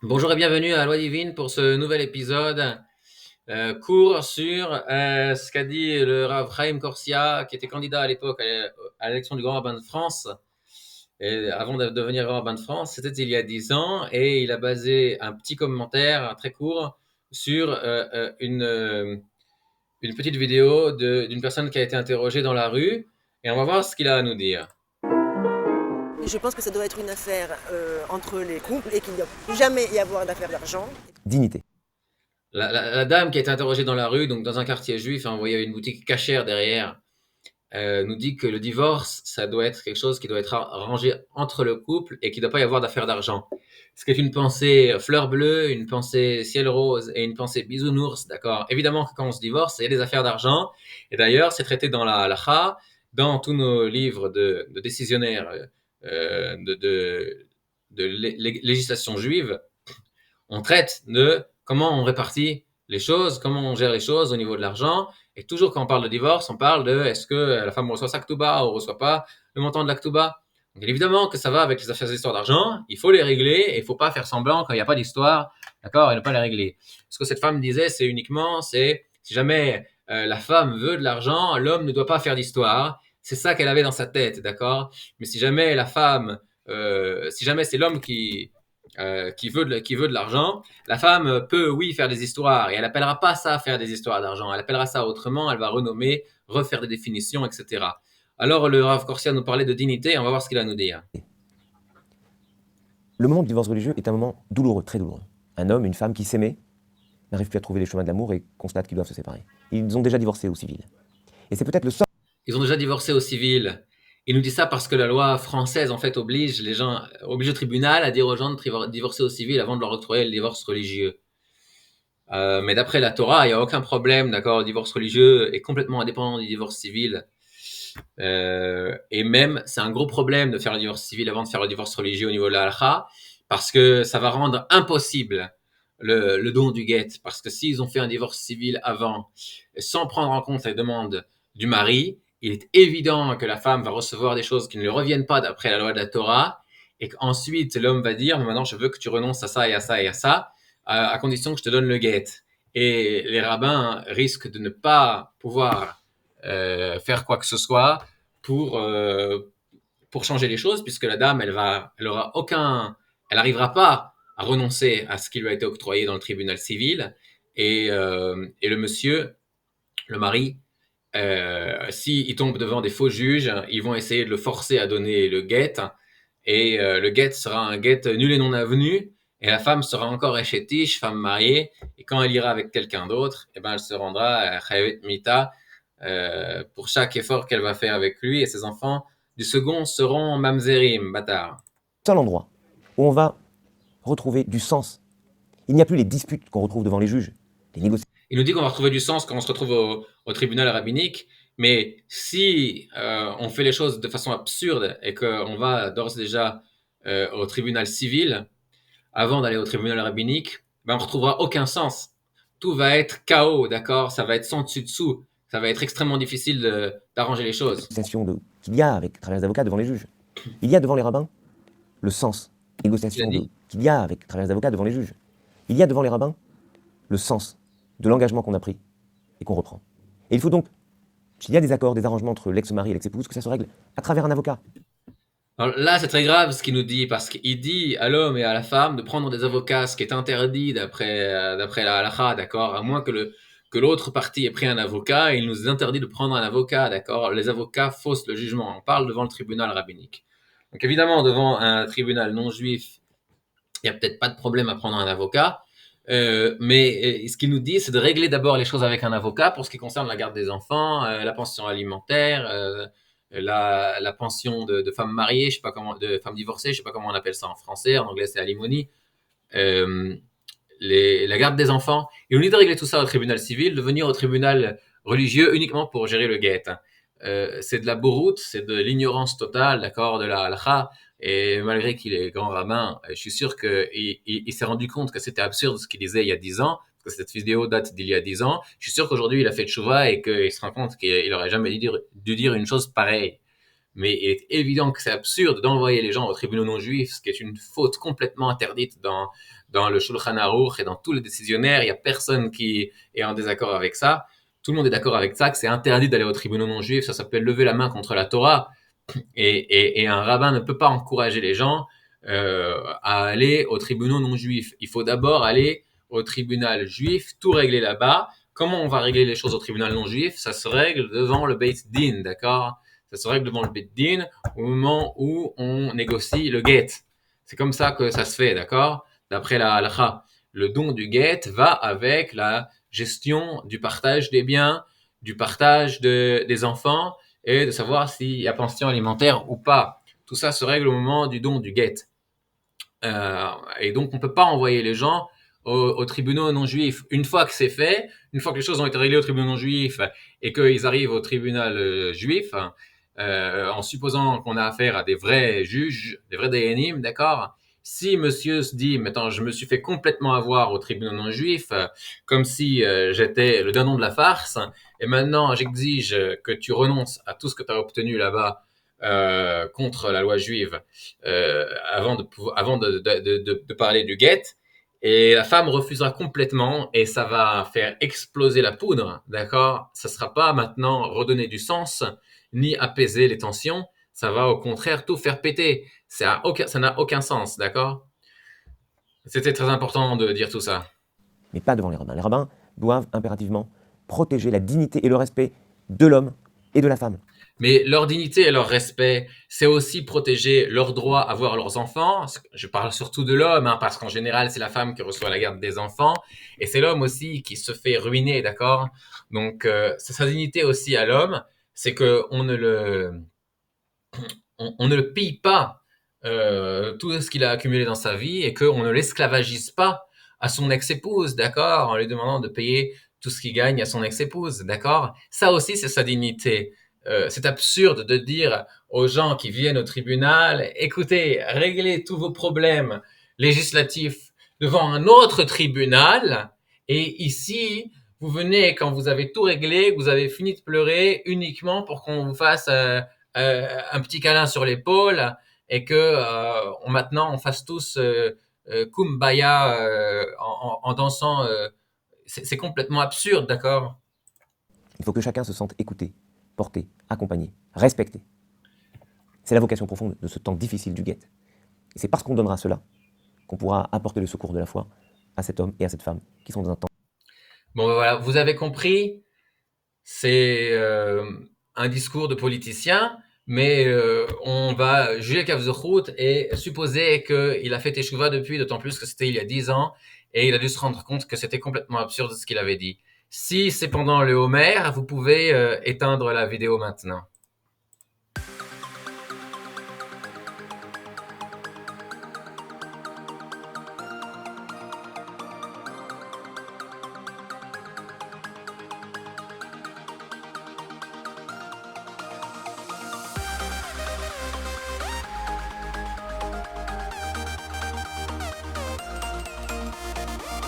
Bonjour et bienvenue à Loi Divine pour ce nouvel épisode court sur ce qu'a dit le Rav Chaim Korsia, qui était candidat à l'époque à l'élection du Grand Rabbin de France, et avant de devenir Grand Rabbin de France. C'était il y a 10 ans, et il a basé un petit commentaire très court sur une petite vidéo d'une personne qui a été interrogée dans la rue, et on va voir ce qu'il a à nous dire. Je pense que ça doit être une affaire entre les couples et qu'il ne doit plus jamais y avoir d'affaire d'argent. Dignité. La dame qui a été interrogée dans la rue, donc dans un quartier juif, hein, vous voyez une boutique cachère derrière, nous dit que le divorce, ça doit être quelque chose qui doit être arrangé entre le couple et qu'il ne doit pas y avoir d'affaire d'argent. Ce qui est une pensée fleur bleue, une pensée ciel rose et une pensée bisounours, d'accord. Évidemment que quand on se divorce, il y a des affaires d'argent. Et d'ailleurs, c'est traité dans la halakha, dans tous nos livres de décisionnaires de législation juive. On traite de comment on répartit les choses, comment on gère les choses au niveau de l'argent. Et toujours quand on parle de divorce, on parle de est-ce que la femme reçoit sa ktouba ou ne reçoit pas le montant de la ktouba. Donc évidemment que ça va avec les affaires d'histoire d'argent, il faut les régler et il ne faut pas faire semblant quand il n'y a pas d'histoire, d'accord, et ne pas les régler. Ce que cette femme disait, c'est uniquement, c'est si jamais la femme veut de l'argent, l'homme ne doit pas faire d'histoire. C'est ça qu'elle avait dans sa tête, d'accord. Mais si jamais la femme, si jamais c'est l'homme qui veut de l'argent, la femme peut, oui, faire des histoires, et elle appellera pas ça faire des histoires d'argent, elle appellera ça autrement, elle va renommer, refaire des définitions, etc. Alors le Rav Korsia nous parlait de dignité, on va voir ce qu'il a à nous dire. Le moment du divorce religieux est un moment douloureux, très douloureux. Un homme, une femme qui s'aimaient n'arrivent plus à trouver les chemins de l'amour et constatent qu'ils doivent se séparer. Ils ont déjà divorcé au civil. Et c'est peut-être le seul Ils ont déjà divorcé au civil. Il nous dit ça parce que la loi française, en fait, oblige les gens, oblige le tribunal à dire aux gens de divorcer au civil avant de leur octroyer le divorce religieux. Mais d'après la Torah, il n'y a aucun problème, d'accord, le divorce religieux est complètement indépendant du divorce civil. Et même, c'est un gros problème de faire le divorce civil avant de faire le divorce religieux au niveau de la halakha, parce que ça va rendre impossible le don du guet. Parce que s'ils ont fait un divorce civil avant, sans prendre en compte les demandes du mari, il est évident que la femme va recevoir des choses qui ne lui reviennent pas d'après la loi de la Torah, et qu'ensuite l'homme va dire, maintenant je veux que tu renonces à ça et à ça et à ça, à condition que je te donne le guet. Et les rabbins risquent de ne pas pouvoir faire quoi que ce soit pour, euh, pour changer les choses, puisque la dame, elle n'arrivera pas à renoncer à ce qui lui a été octroyé dans le tribunal civil. Et le monsieur, le mari, s'il tombe devant des faux juges, ils vont essayer de le forcer à donner le guet. Et le guet sera un guet nul et non avenu. Et la femme sera encore échétiche, femme mariée. Et quand elle ira avec quelqu'un d'autre, eh ben, elle se rendra à Chayavet Mita pour chaque effort qu'elle va faire avec lui. Et ses enfants du second seront mamzerim, bâtards. endroit où on va retrouver du sens. Il n'y a plus les disputes qu'on retrouve devant les juges, les négociations. Il nous dit qu'on va retrouver du sens quand on se retrouve au tribunal rabbinique, mais si on fait les choses de façon absurde et qu'on va d'ores et déjà au tribunal civil, avant d'aller au tribunal rabbinique, ben on ne retrouvera aucun sens. Tout va être chaos, d'accord. Ça va être sans dessus-dessous. Ça va être extrêmement difficile d'arranger les choses. Qu'il y a avec, à travers les avocats devant les juges. Il y a devant les rabbins le sens. Qu'il y a avec, à travers les avocats devant les juges. Il y a devant les rabbins le sens de l'engagement qu'on a pris et qu'on reprend. Et il faut donc, s'il y a des accords, des arrangements entre l'ex-mari et l'ex-épouse, que ça se règle à travers un avocat. Alors là, c'est très grave ce qu'il nous dit, parce qu'il dit à l'homme et à la femme de prendre des avocats, ce qui est interdit d'après la halakha, d'accord. À moins que l'autre partie ait pris un avocat, il nous interdit de prendre un avocat, d'accord. Les avocats faussent le jugement. On parle devant le tribunal rabbinique. Donc évidemment, devant un tribunal non juif, il n'y a peut-être pas de problème à prendre un avocat. Mais ce qu'il nous dit, c'est de régler d'abord les choses avec un avocat pour ce qui concerne la garde des enfants, la pension alimentaire, la pension de femmes mariées, je sais pas comment, de femmes divorcées, je sais pas comment on appelle ça en français, en anglais c'est alimony, euh, la garde des enfants. Il nous dit de régler tout ça au tribunal civil, de venir au tribunal religieux uniquement pour gérer le guet. C'est de la bouroute, c'est de l'ignorance totale, d'accord, de la halakha. Et malgré qu'il est grand rabbin, je suis sûr qu'il s'est rendu compte que c'était absurde ce qu'il disait il y a 10 ans, parce que cette vidéo date d'il y a 10 ans. Je suis sûr qu'aujourd'hui il a fait tchouva et qu'il se rend compte qu'il n'aurait jamais dû dire une chose pareille. mais il est évident que c'est absurde d'envoyer les gens aux tribunaux non juifs, ce qui est une faute complètement interdite dans le Shulchan Aruch et dans tous les décisionnaires. Il n'y a personne qui est en désaccord avec ça. Tout le monde est d'accord avec ça, que c'est interdit d'aller aux tribunaux non juifs. Ça s'appelle lever la main contre la Torah. Et un rabbin ne peut pas encourager les gens à aller aux tribunaux non juifs. Il faut d'abord aller au tribunal juif, tout régler là-bas. Comment on va régler les choses au tribunal non juif? Ça se règle devant le Beit Din, d'accord? Ça se règle devant le Beit Din au moment où on négocie le get. C'est comme ça que ça se fait, d'accord? D'après la halakha, le don du get va avec la gestion du partage des biens, du partage des enfants et de savoir s'il y a pension alimentaire ou pas. Tout ça se règle au moment du don du get. Et donc, on ne peut pas envoyer les gens aux tribunaux non juifs. Une fois que c'est fait, une fois que les choses ont été réglées au tribunal non juif et qu'ils arrivent au tribunal juif, en supposant qu'on a affaire à des vrais juges, des vrais dayanim, d'accord? Si monsieur se dit, maintenant, je me suis fait complètement avoir au tribunal non juif, comme si j'étais le dindon de la farce, et maintenant j'exige que tu renonces à tout ce que tu as obtenu là-bas contre la loi juive avant de parler du get, et la femme refusera complètement et ça va faire exploser la poudre, d'accord? Ça ne sera pas maintenant redonner du sens ni apaiser les tensions, ça va au contraire tout faire péter. Ça n'a aucun sens, d'accord? C'était très important de dire tout ça. Mais pas devant les rabbins. Les rabbins doivent impérativement protéger la dignité et le respect de l'homme et de la femme. Mais leur dignité et leur respect, c'est aussi protéger leur droit à voir leurs enfants. Je parle surtout de l'homme, hein, parce qu'en général, c'est la femme qui reçoit la garde des enfants. Et c'est l'homme aussi qui se fait ruiner, d'accord? Donc, c'est sa dignité aussi à l'homme, c'est que on ne le pille pas tout ce qu'il a accumulé dans sa vie et qu'on ne l'esclavagise pas à son ex-épouse, d'accord? En lui demandant de payer tout ce qu'il gagne à son ex-épouse, d'accord? Ça aussi, c'est sa dignité. C'est absurde de dire aux gens qui viennent au tribunal, écoutez, réglez tous vos problèmes législatifs devant un autre tribunal, et ici, vous venez quand vous avez tout réglé, que vous avez fini de pleurer uniquement pour qu'on vous fasse un petit câlin sur l'épaule et que maintenant on fasse tous kumbaya en dansant. C'est complètement absurde, d'accord? Il faut que chacun se sente écouté, porté, accompagné, respecté. C'est la vocation profonde de ce temps difficile du guet. Et c'est parce qu'on donnera cela qu'on pourra apporter le secours de la foi à cet homme et à cette femme qui sont dans un temps. Bon, ben voilà, vous avez compris, c'est un discours de politicien, mais on va juger Kavzochout et supposer qu'il a fait Teshuvah depuis, d'autant plus que c'était il y a 10 ans, et il a dû se rendre compte que c'était complètement absurde ce qu'il avait dit. Si c'est pendant le Homer, vous pouvez éteindre la vidéo maintenant.